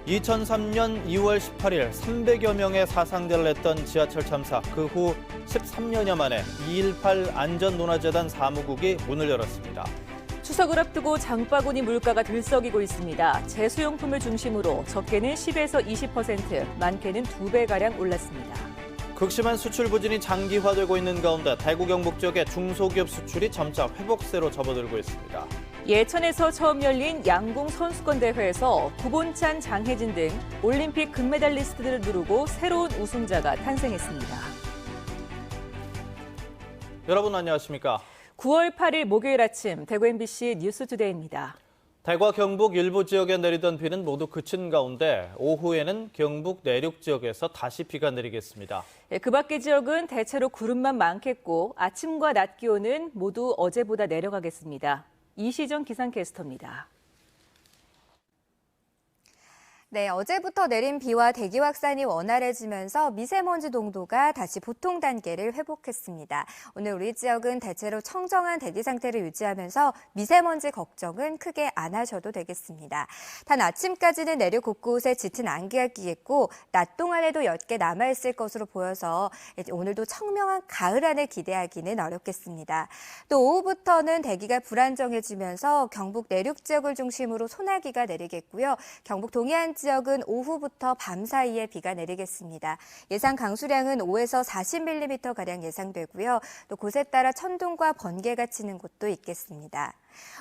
2003년 2월 18일 300여 명의 사상자를 냈던 지하철 참사, 그 후 13년여 만에 2.18 안전논화재단 사무국이 문을 열었습니다. 추석을 앞두고 장바구니 물가가 들썩이고 있습니다. 제수용품을 중심으로 적게는 10에서 20%, 많게는 2배가량 올랐습니다. 극심한 수출 부진이 장기화되고 있는 가운데 대구 경북 지역의 중소기업 수출이 점차 회복세로 접어들고 있습니다. 예천에서 처음 열린 양궁 선수권 대회에서 구본찬, 장혜진 등 올림픽 금메달리스트들을 누르고 새로운 우승자가 탄생했습니다. 여러분 안녕하십니까? 9월 8일 목요일 아침 대구 MBC 뉴스투데이입니다. 대구와 경북 일부 지역에 내리던 비는 모두 그친 가운데 오후에는 경북 내륙 지역에서 다시 비가 내리겠습니다. 그 밖의 지역은 대체로 구름만 많겠고 아침과 낮 기온은 모두 어제보다 내려가겠습니다. 이시정 기상캐스터입니다. 네, 어제부터 내린 비와 대기 확산이 원활해지면서 미세먼지 농도가 다시 보통 단계를 회복했습니다. 오늘 우리 지역은 대체로 청정한 대기 상태를 유지하면서 미세먼지 걱정은 크게 안 하셔도 되겠습니다. 단 아침까지는 내륙 곳곳에 짙은 안개가 끼겠고 낮 동안에도 옅게 남아있을 것으로 보여서 오늘도 청명한 가을 안을 기대하기는 어렵겠습니다. 또 오후부터는 대기가 불안정해지면서 경북 내륙 지역을 중심으로 소나기가 내리겠고요. 경북 동해안 지역은 오후부터 밤 사이에 비가 내리겠습니다. 예상 강수량은 5에서 40mm가량 예상되고요. 또 곳에 따라 천둥과 번개가 치는 곳도 있겠습니다.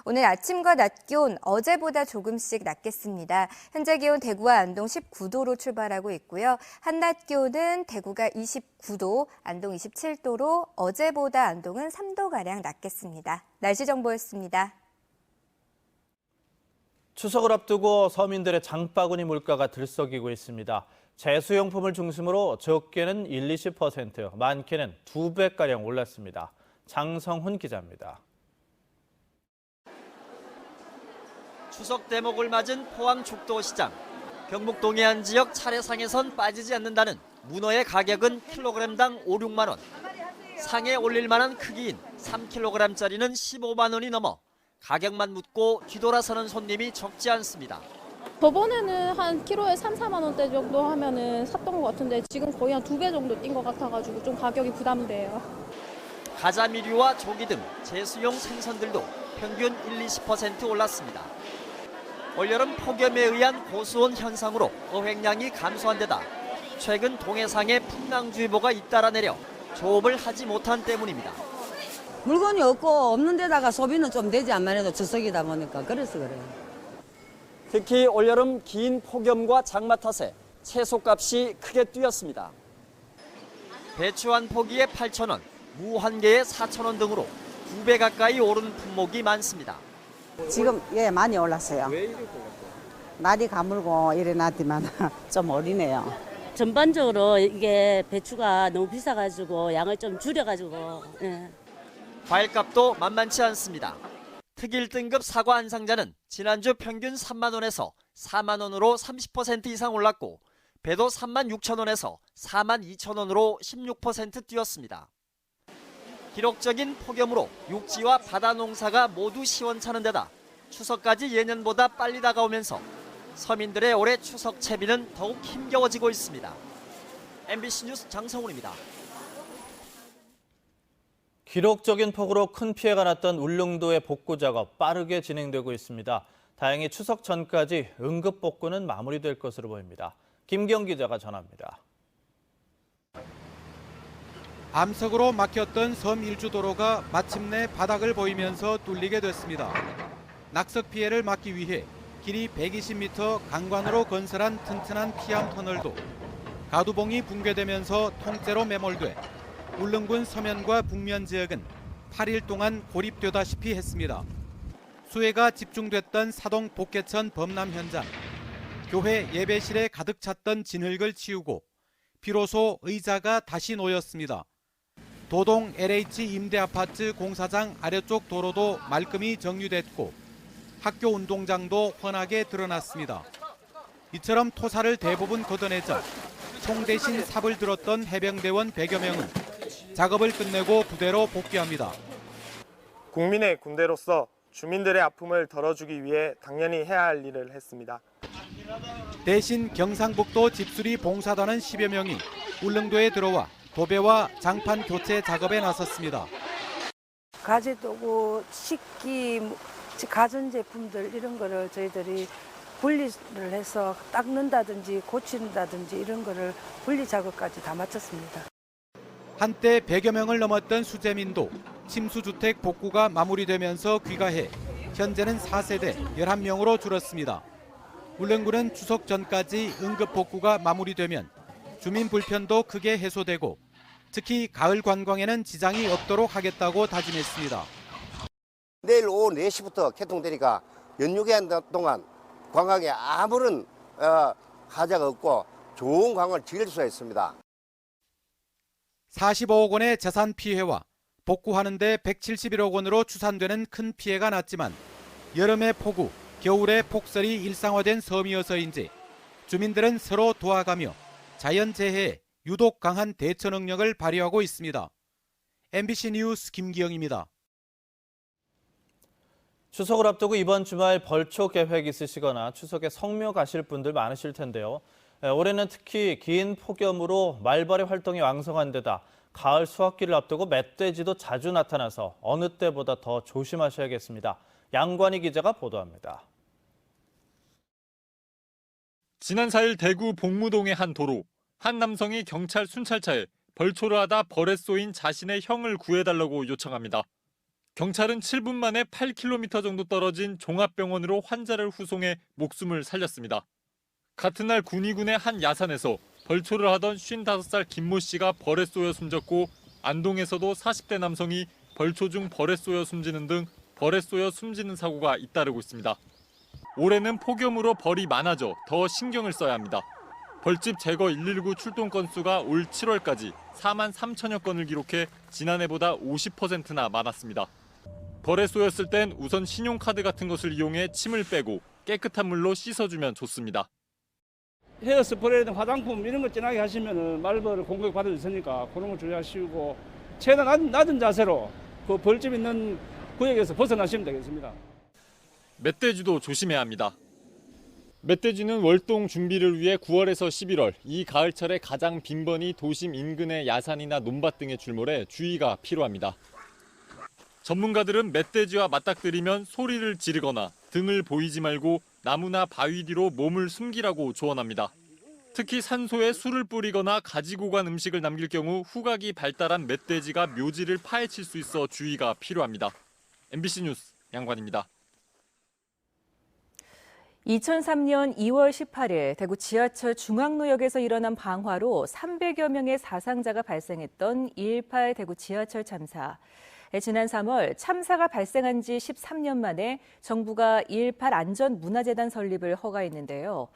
오늘 아침과 낮 기온 어제보다 조금씩 낮겠습니다. 현재 기온 대구와 안동 19도로 출발하고 있고요. 한낮 기온은 대구가 29도, 안동 27도로 어제보다 안동은 3도가량 낮겠습니다. 날씨 정보였습니다. 추석을 앞두고 서민들의 장바구니 물가가 들썩이고 있습니다. 제수용품을 중심으로 적게는 20%, 많게는 2배가량 올랐습니다. 장성훈 기자입니다. 추석 대목을 맞은 포항 죽도시장. 경북 동해안 지역 차례상에선 빠지지 않는다는 문어의 가격은 킬로그램당 5, 6만 원. 상에 올릴 만한 크기인 3kg짜리는 15만 원이 넘어 가격만 묻고 뒤돌아서는 손님이 적지 않습니다. 저번에는 한 키로에 3, 4만 원대 정도 하면은 샀던 것 같은데 지금 거의 한 2배 정도 뛴 것 같아가지고 좀 가격이 부담돼요. 가자미류와 조기 등 제수용 생선들도 평균 1-20% 올랐습니다. 올여름 폭염에 의한 고수온 현상으로 어획량이 감소한 데다 최근 동해상에 풍랑주의보가 잇따라 내려 조업을 하지 못한 때문입니다. 물건이 없고 없는 데다가 소비는 좀 되지 않만 해도 추석이다 보니까 그래서 그래요. 특히 올여름 긴 폭염과 장마 탓에 채소값이 크게 뛰었습니다. 배추 한 포기에 8,000원, 무 한 개에 4,000원 등으로 2배 가까이 오른 품목이 많습니다. 지금 많이 올랐어요. 왜 이렇게 올랐어요? 날이 가물고 이래놨지만 좀 어리네요. 전반적으로 이게 배추가 너무 비싸가지고 양을 좀 줄여가지고. 예. 과일값도 만만치 않습니다. 특일 등급 사과 한 상자는 지난주 평균 3만 원에서 4만 원으로 30% 이상 올랐고 배도 3만 6천 원에서 4만 2천 원으로 16% 뛰었습니다. 기록적인 폭염으로 육지와 바다 농사가 모두 시원찮은 데다 추석까지 예년보다 빨리 다가오면서 서민들의 올해 추석 채비는 더욱 힘겨워지고 있습니다. MBC 뉴스 장성훈입니다. 기록적인 폭우로 큰 피해가 났던 울릉도의 복구 작업 빠르게 진행되고 있습니다. 다행히 추석 전까지 응급 복구는 마무리될 것으로 보입니다. 김경 기자가 전합니다. 암석으로 막혔던 섬 일주도로가 마침내 바닥을 보이면서 뚫리게 됐습니다. 낙석 피해를 막기 위해 길이 120m 강관으로 건설한 튼튼한 피암 터널도 가두봉이 붕괴되면서 통째로 매몰돼 울릉군 서면과 북면 지역은 8일 동안 고립되다시피 했습니다. 수해가 집중됐던 사동 복개천 범람 현장. 교회 예배실에 가득 찼던 진흙을 치우고 비로소 의자가 다시 놓였습니다. 도동 LH 임대아파트 공사장 아래쪽 도로도 말끔히 정리됐고 학교 운동장도 훤하게 드러났습니다. 이처럼 토사를 대부분 걷어내자 총 대신 삽을 들었던 해병대원 100여 명은 작업을 끝내고 부대로 복귀합니다. 국민의 군대로서 주민들의 아픔을 덜어주기 위해 당연히 해야 할 일을 했습니다. 대신 경상북도 집수리 봉사단은 10여 명이 울릉도에 들어와 도배와 장판 교체 작업에 나섰습니다. 가재도구, 식기, 가전제품들 이런 거를 저희들이 분리를 해서 닦는다든지 고친다든지 이런 거를 분리 작업까지 다 마쳤습니다. 한때 100여 명을 넘었던 수재민도 침수주택 복구가 마무리되면서 귀가해 현재는 4세대 11명으로 줄었습니다. 울릉군은 추석 전까지 응급 복구가 마무리되면 주민 불편도 크게 해소되고 특히 가을 관광에는 지장이 없도록 하겠다고 다짐했습니다. 내일 오후 4시부터 개통되니까 연휴기간 동안 관광에 아무런 하자가 없고 좋은 관광을 즐길 수가 있습니다. 45억 원의 재산 피해와 복구하는 데 171억 원으로 추산되는 큰 피해가 났지만 여름의 폭우, 겨울의 폭설이 일상화된 섬이어서인지 주민들은 서로 도와가며 자연재해에 유독 강한 대처 능력을 발휘하고 있습니다. MBC 뉴스 김기영입니다. 추석을 앞두고 이번 주말 벌초 계획 있으시거나 추석에 성묘 가실 분들 많으실 텐데요. 올해는 특히 긴 폭염으로 말벌의 활동이 왕성한 데다 가을 수확기를 앞두고 멧돼지도 자주 나타나서 어느 때보다 더 조심하셔야겠습니다. 양관희 기자가 보도합니다. 지난 4일 대구 복무동의 한 도로, 한 남성이 경찰 순찰차에 벌초를 하다 벌에 쏘인 자신의 형을 구해달라고 요청합니다. 경찰은 7분 만에 8km 정도 떨어진 종합병원으로 환자를 후송해 목숨을 살렸습니다. 같은 날 군위군의 한 야산에서 벌초를 하던 55살 김모 씨가 벌에 쏘여 숨졌고 안동에서도 40대 남성이 벌초 중 벌에 쏘여 숨지는 등 벌에 쏘여 숨지는 사고가 잇따르고 있습니다. 올해는 폭염으로 벌이 많아져 더 신경을 써야 합니다. 벌집 제거 119 출동 건수가 올 7월까지 4만 3천여 건을 기록해 지난해보다 50%나 많았습니다. 벌에 쏘였을 땐 우선 신용카드 같은 것을 이용해 침을 빼고 깨끗한 물로 씻어주면 좋습니다. 헤어스프레이든 화장품 이런 거 진하게 하시면 말벌 공격 받을 수 있으니까 그런 거 주의하시고 최대한 낮은 자세로 그 벌집 있는 구역에서 벗어나시면 되겠습니다. 멧돼지도 조심해야 합니다. 멧돼지는 월동 준비를 위해 9월에서 11월 이 가을철에 가장 빈번히 도심 인근의 야산이나 논밭 등에 출몰해 주의가 필요합니다. 전문가들은 멧돼지와 맞닥뜨리면 소리를 지르거나 등을 보이지 말고 나무나 바위 뒤로 몸을 숨기라고 조언합니다. 특히 산소에 술을 뿌리거나 가지고 간 음식을 남길 경우 후각이 발달한 멧돼지가 묘지를 파헤칠 수 있어 주의가 필요합니다. MBC 뉴스 양관입니다. 2003년 2월 18일 대구 지하철 중앙로역에서 일어난 방화로 300여 명의 사상자가 발생했던 2.18 대구 지하철 참사. 지난 3월 참사가 발생한 지 13년 만에 정부가 2.18 안전문화재단 설립을 허가했는데요.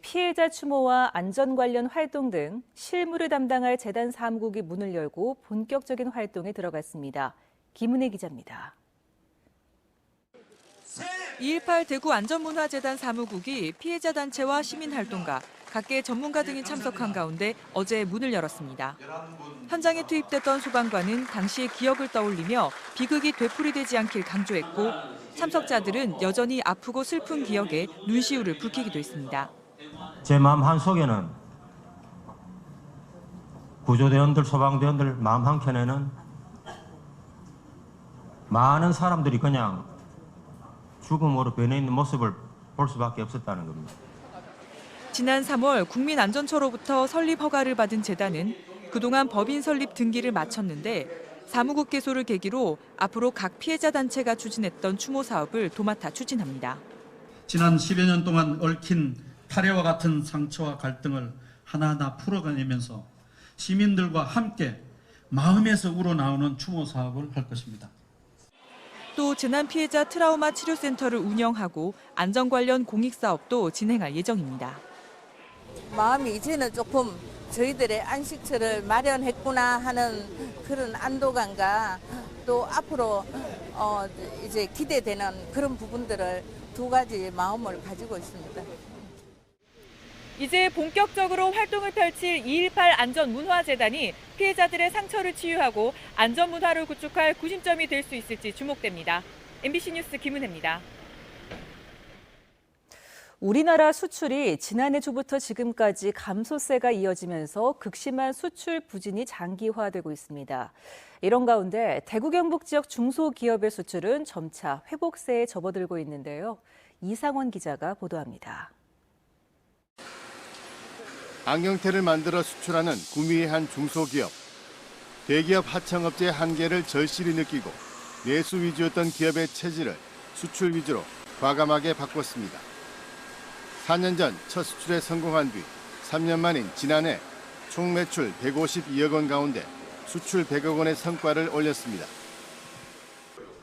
피해자 추모와 안전 관련 활동 등 실무를 담당할 재단 사무국이 문을 열고 본격적인 활동에 들어갔습니다. 김은혜 기자입니다. 2.18 대구 안전문화재단 사무국이 피해자 단체와 시민활동가, 각계 전문가 등이 참석한 가운데 어제 문을 열었습니다. 현장에 투입됐던 소방관은 당시의 기억을 떠올리며 비극이 되풀이되지 않길 강조했고 참석자들은 여전히 아프고 슬픈 기억에 눈시울을 붉히기도 했습니다. 제 마음 한속에는 구조대원들, 소방대원들 마음 한켠에는 많은 사람들이 그냥 죽음으로 변해 있는 모습을 볼 수밖에 없었다는 겁니다. 지난 3월 국민안전처로부터 설립 허가를 받은 재단은 그동안 법인 설립 등기를 마쳤는데 사무국 개소를 계기로 앞으로 각 피해자 단체가 추진했던 추모 사업을 도맡아 추진합니다. 지난 10여 년 동안 얽힌 탈해와 같은 상처와 갈등을 하나하나 풀어가면서 시민들과 함께 마음에서 우러나오는 추모 사업을 할 것입니다. 또 재난 피해자 트라우마 치료센터를 운영하고 안전 관련 공익 사업도 진행할 예정입니다. 마음이 이제는 조금 저희들의 안식처를 마련했구나 하는 그런 안도감과 또 앞으로 이제 기대되는 그런 부분들을 두 가지 마음을 가지고 있습니다. 이제 본격적으로 활동을 펼칠 2.18 안전문화재단이 피해자들의 상처를 치유하고 안전문화를 구축할 구심점이 될 수 있을지 주목됩니다. MBC 뉴스 김은혜입니다. 우리나라 수출이 지난해 초부터 지금까지 감소세가 이어지면서 극심한 수출 부진이 장기화되고 있습니다. 이런 가운데 대구 경북 지역 중소기업의 수출은 점차 회복세에 접어들고 있는데요. 이상원 기자가 보도합니다. 안경테를 만들어 수출하는 구미의 한 중소기업. 대기업 하청업체의 한계를 절실히 느끼고 내수 위주였던 기업의 체질을 수출 위주로 과감하게 바꿨습니다. 4년 전 첫 수출에 성공한 뒤 3년 만인 지난해 총 매출 152억 원 가운데 수출 100억 원의 성과를 올렸습니다.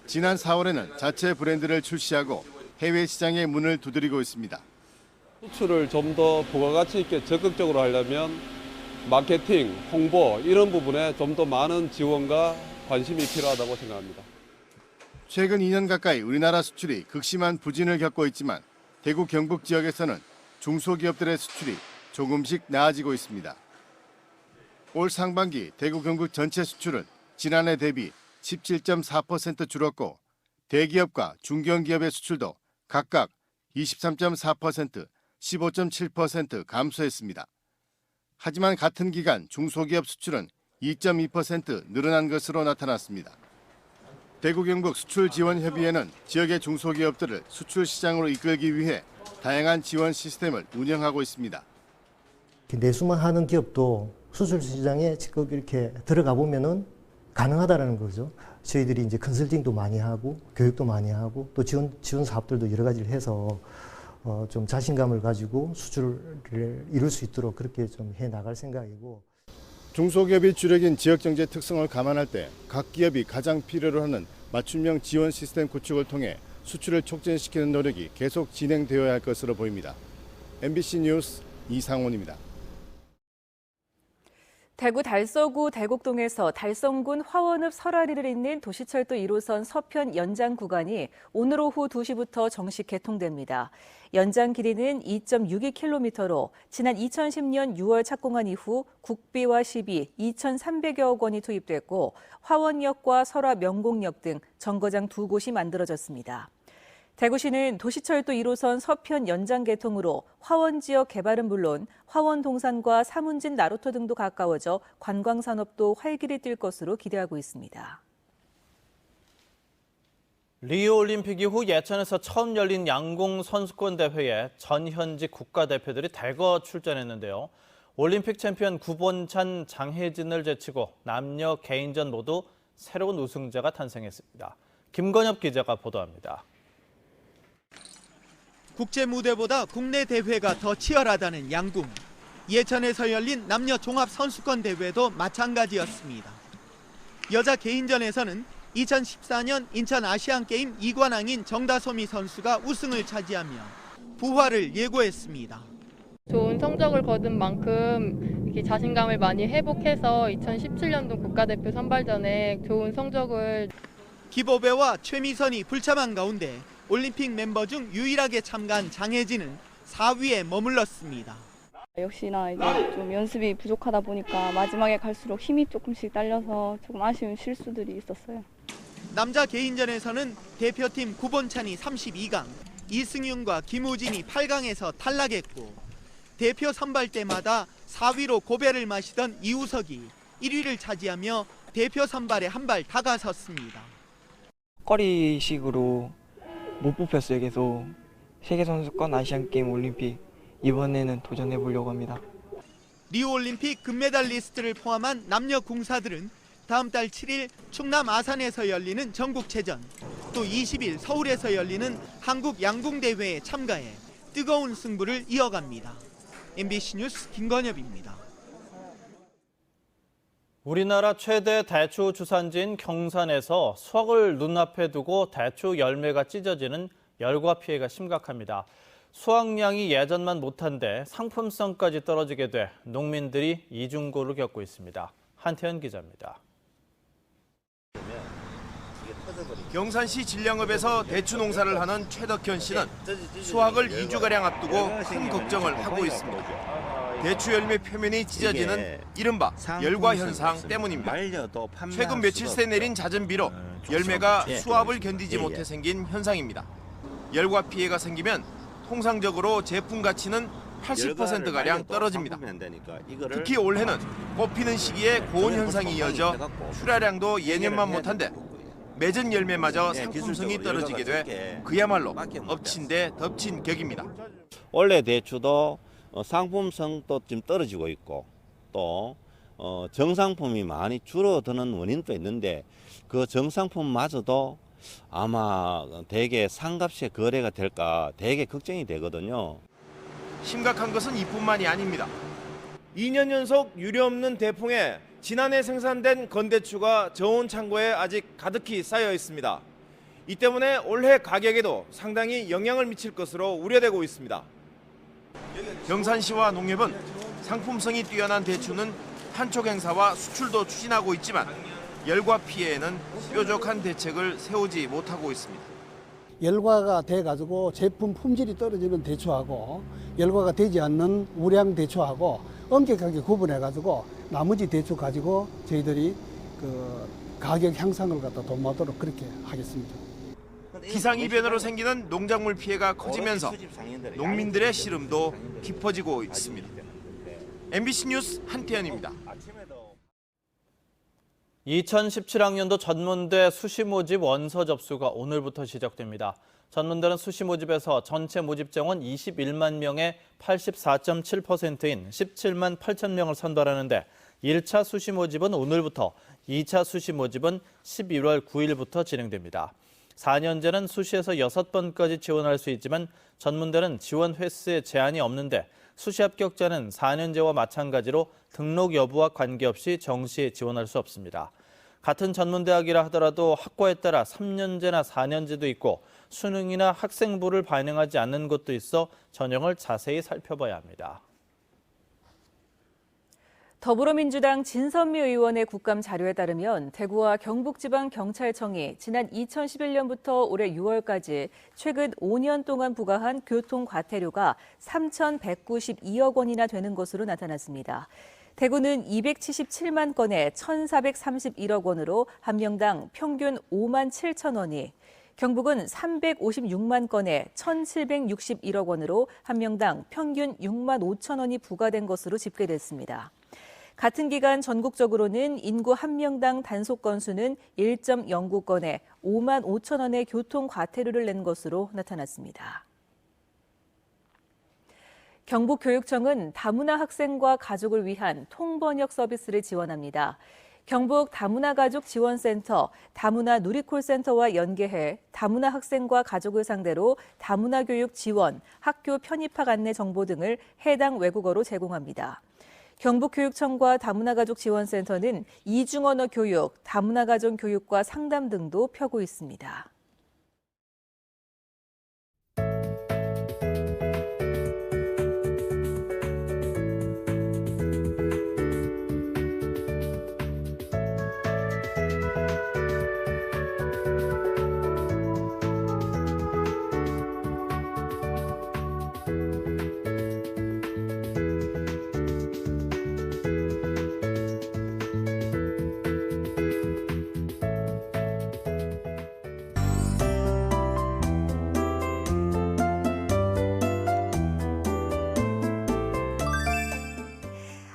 지난 4월에는 자체 브랜드를 출시하고 해외 시장에 문을 두드리고 있습니다. 수출을 좀 더 부가가치 있게 적극적으로 하려면 마케팅, 홍보 이런 부분에 좀 더 많은 지원과 관심이 필요하다고 생각합니다. 최근 2년 가까이 우리나라 수출이 극심한 부진을 겪고 있지만 대구 경북 지역에서는 중소기업들의 수출이 조금씩 나아지고 있습니다. 올 상반기 대구 경북 전체 수출은 지난해 대비 17.4% 줄었고 대기업과 중견기업의 수출도 각각 23.4%, 15.7% 감소했습니다. 하지만 같은 기간 중소기업 수출은 2.2% 늘어난 것으로 나타났습니다. 대구 경북 수출지원협의회는 지역의 중소기업들을 수출 시장으로 이끌기 위해 다양한 지원 시스템을 운영하고 있습니다. 내수만 하는 기업도 수출 시장에 직접 이렇게 들어가 보면은 가능하다라는 거죠. 저희들이 이제 컨설팅도 많이 하고 교육도 많이 하고 또 지원 사업들도 여러 가지를 해서 좀 자신감을 가지고 수출을 이룰 수 있도록 그렇게 좀 해 나갈 생각이고. 중소기업이 주력인 지역경제 특성을 감안할 때 각 기업이 가장 필요로 하는 맞춤형 지원 시스템 구축을 통해 수출을 촉진시키는 노력이 계속 진행되어야 할 것으로 보입니다. MBC 뉴스 이상원입니다. 대구 달서구 대곡동에서 달성군 화원읍 설화리를 잇는 도시철도 1호선 서편 연장 구간이 오늘 오후 2시부터 정식 개통됩니다. 연장 길이는 2.62km로 지난 2010년 6월 착공한 이후 국비와 시비 2,300여억 원이 투입됐고 화원역과 설화 명곡역 등 정거장 2곳이 만들어졌습니다. 대구시는 도시철도 1호선 서편 연장 개통으로 화원 지역 개발은 물론 화원 동산과 사문진 나루터 등도 가까워져 관광 산업도 활기를 띨 것으로 기대하고 있습니다. 리우 올림픽 이후 예천에서 처음 열린 양궁 선수권 대회에 전현직 국가대표들이 대거 출전했는데요. 올림픽 챔피언 구본찬, 장혜진을 제치고 남녀 개인전 모두 새로운 우승자가 탄생했습니다. 김건엽 기자가 보도합니다. 국제 무대보다 국내 대회가 더 치열하다는 양궁. 예천에서 열린 남녀 종합 선수권 대회도 마찬가지였습니다. 여자 개인전에서는 2014년 인천 아시안게임 2관왕인 정다솜이 선수가 우승을 차지하며 부활을 예고했습니다. 좋은 성적을 거둔 만큼 이렇게 자신감을 많이 회복해서 2017년도 국가대표 선발전에 좋은 성적을. 기보배와 최미선이 불참한 가운데 올림픽 멤버 중 유일하게 참가한 장혜진은 4위에 머물렀습니다. 역시나 이제 좀 연습이 부족하다 보니까 마지막에 갈수록 힘이 조금씩 딸려서 조금 아쉬운 실수들이 있었어요. 남자 개인전에서는 대표팀 구본찬이 32강, 이승윤과 김우진이 8강에서 탈락했고 대표 선발 때마다 4위로 고배를 마시던 이우석이 1위를 차지하며 대표 선발에 한 발 다가섰습니다. 꺼리식으로 못 뽑혔어요. 계속 세계선수권, 아시안게임, 올림픽 이번에는 도전해보려고 합니다. 리우올림픽 금메달리스트를 포함한 남녀 궁사들은 다음 달 7일 충남 아산에서 열리는 전국체전, 또 20일 서울에서 열리는 한국 양궁대회에 참가해 뜨거운 승부를 이어갑니다. MBC 뉴스 김건엽입니다. 우리나라 최대 대추 주산지인 경산에서 수확을 눈앞에 두고 대추 열매가 찢어지는 열과 피해가 심각합니다. 수확량이 예전만 못한데 상품성까지 떨어지게 돼 농민들이 이중고를 겪고 있습니다. 한태현 기자입니다. 경산시 진량읍에서 대추 농사를 하는 최덕현 씨는 수확을 2주가량 앞두고 큰 걱정을 하고 있습니다. 대추 열매 표면이 찢어지는 이른바 열과 현상 때문입니다. 최근 며칠 새 내린 잦은 비로 열매가 수압을 견디지 못해 생긴 현상입니다. 열과 피해가 생기면 통상적으로 제품 가치는 80%가량 떨어집니다. 특히 올해는 꽃 피는 시기에 고온 현상이 이어져 출하량도 예년만 못한데 맺은 열매마저 상품성이 떨어지게 돼 그야말로 엎친 데 덮친 격입니다. 원래 대추도 상품성도 좀 떨어지고 있고 또 정상품이 많이 줄어드는 원인도 있는데 그 정상품마저도 아마 대개 상값에 거래가 될까 되게 걱정이 되거든요. 심각한 것은 이뿐만이 아닙니다. 2년 연속 유례없는 대풍에 지난해 생산된 건대추가 저온 창고에 아직 가득히 쌓여 있습니다. 이 때문에 올해 가격에도 상당히 영향을 미칠 것으로 우려되고 있습니다. 경산시와 농협은 상품성이 뛰어난 대추는 판촉 행사와 수출도 추진하고 있지만 열과 피해에는 뾰족한 대책을 세우지 못하고 있습니다. 열과가 돼가지고 제품 품질이 떨어지는 대추하고 열과가 되지 않는 우량 대추하고 엄격하게 구분해가지고 나머지 대추 가지고 저희들이 그 가격 향상을 갖다 도모하도록 그렇게 하겠습니다. 기상이변으로 생기는 농작물 피해가 커지면서 농민들의 시름도 깊어지고 있습니다. MBC 뉴스 한태현입니다. 2017학년도 전문대 수시 모집 원서 접수가 오늘부터 시작됩니다. 전문대는 수시 모집에서 전체 모집 정원 21만 명의 84.7%인 17만 8천 명을 선발하는데 1차 수시 모집은 오늘부터, 2차 수시 모집은 11월 9일부터 진행됩니다. 4년제는 수시에서 6번까지 지원할 수 있지만 전문대는 지원 횟수에 제한이 없는데 수시 합격자는 4년제와 마찬가지로 등록 여부와 관계없이 정시에 지원할 수 없습니다. 같은 전문대학이라 하더라도 학과에 따라 3년제나 4년제도 있고 수능이나 학생부를 반영하지 않는 곳도 있어 전형을 자세히 살펴봐야 합니다. 더불어민주당 진선미 의원의 국감 자료에 따르면 대구와 경북지방경찰청이 지난 2011년부터 올해 6월까지 최근 5년 동안 부과한 교통과태료가 3,192억 원이나 되는 것으로 나타났습니다. 대구는 277만 건에 1,431억 원으로 한 명당 평균 5만 7천 원이, 경북은 356만 건에 1,761억 원으로 한 명당 평균 6만 5천 원이 부과된 것으로 집계됐습니다. 같은 기간 전국적으로는 인구 한 명당 단속 건수는 1.09건에 5만 5천 원의 교통과태료를 낸 것으로 나타났습니다. 경북교육청은 다문화 학생과 가족을 위한 통번역 서비스를 지원합니다. 경북 다문화가족지원센터, 다문화 누리콜센터와 연계해 다문화 학생과 가족을 상대로 다문화 교육 지원, 학교 편입학 안내 정보 등을 해당 외국어로 제공합니다. 경북교육청과 다문화가족지원센터는 이중언어 교육, 다문화가정 교육과 상담 등도 펴고 있습니다.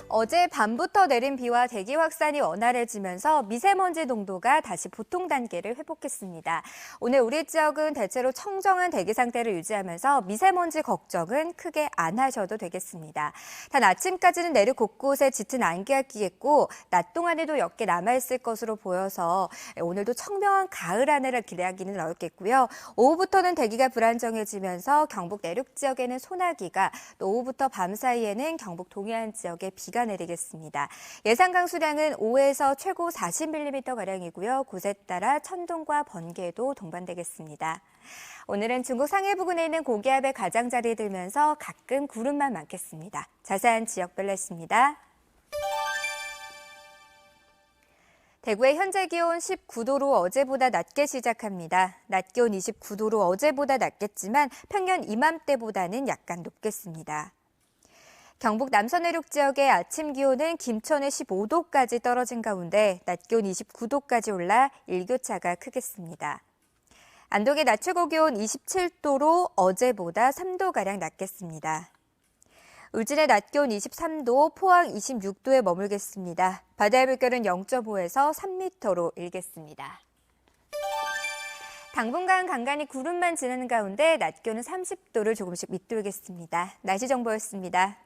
어제 밤부터 내린 비와 대기 확산이 원활해지면서 미세먼지 농도가 다시 보통 단계를 회복했습니다. 오늘 우리 지역은 대체로 청정한 대기 상태를 유지하면서 미세먼지 걱정은 크게 안 하셔도 되겠습니다. 단 아침까지는 내륙 곳곳에 짙은 안개가 끼겠고 낮 동안에도 몇 개 남아있을 것으로 보여서 오늘도 청명한 가을 하늘을 기대하기는 어렵겠고요. 오후부터는 대기가 불안정해지면서 경북 내륙 지역에는 소나기가, 또 오후부터 밤 사이에는 경북 동해안 지역에 비가 내리겠습니다. 예상 강수량은 5에서 최고 40mm가량이고요. 곳에 따라 천둥과 번개도 동반되겠습니다. 오늘은 중국 상해 부근에 있는 고기압의 가장자리에 들면서 가끔 구름만 많겠습니다. 자세한 지역별로 했습니다. 대구의 현재 기온 19도로 어제보다 낮게 시작합니다. 낮 기온 29도로 어제보다 낮겠지만 평년 이맘때보다는 약간 높겠습니다. 경북 남서 내륙 지역의 아침 기온은 김천에 15도까지 떨어진 가운데 낮 기온 29도까지 올라 일교차가 크겠습니다. 안동의 낮 최고 기온 27도로 어제보다 3도가량 낮겠습니다. 울진의 낮 기온 23도, 포항 26도에 머물겠습니다. 바다의 물결은 0.5에서 3m로 일겠습니다. 당분간 간간히 구름만 지나는 가운데 낮 기온은 30도를 조금씩 밑돌겠습니다. 날씨 정보였습니다.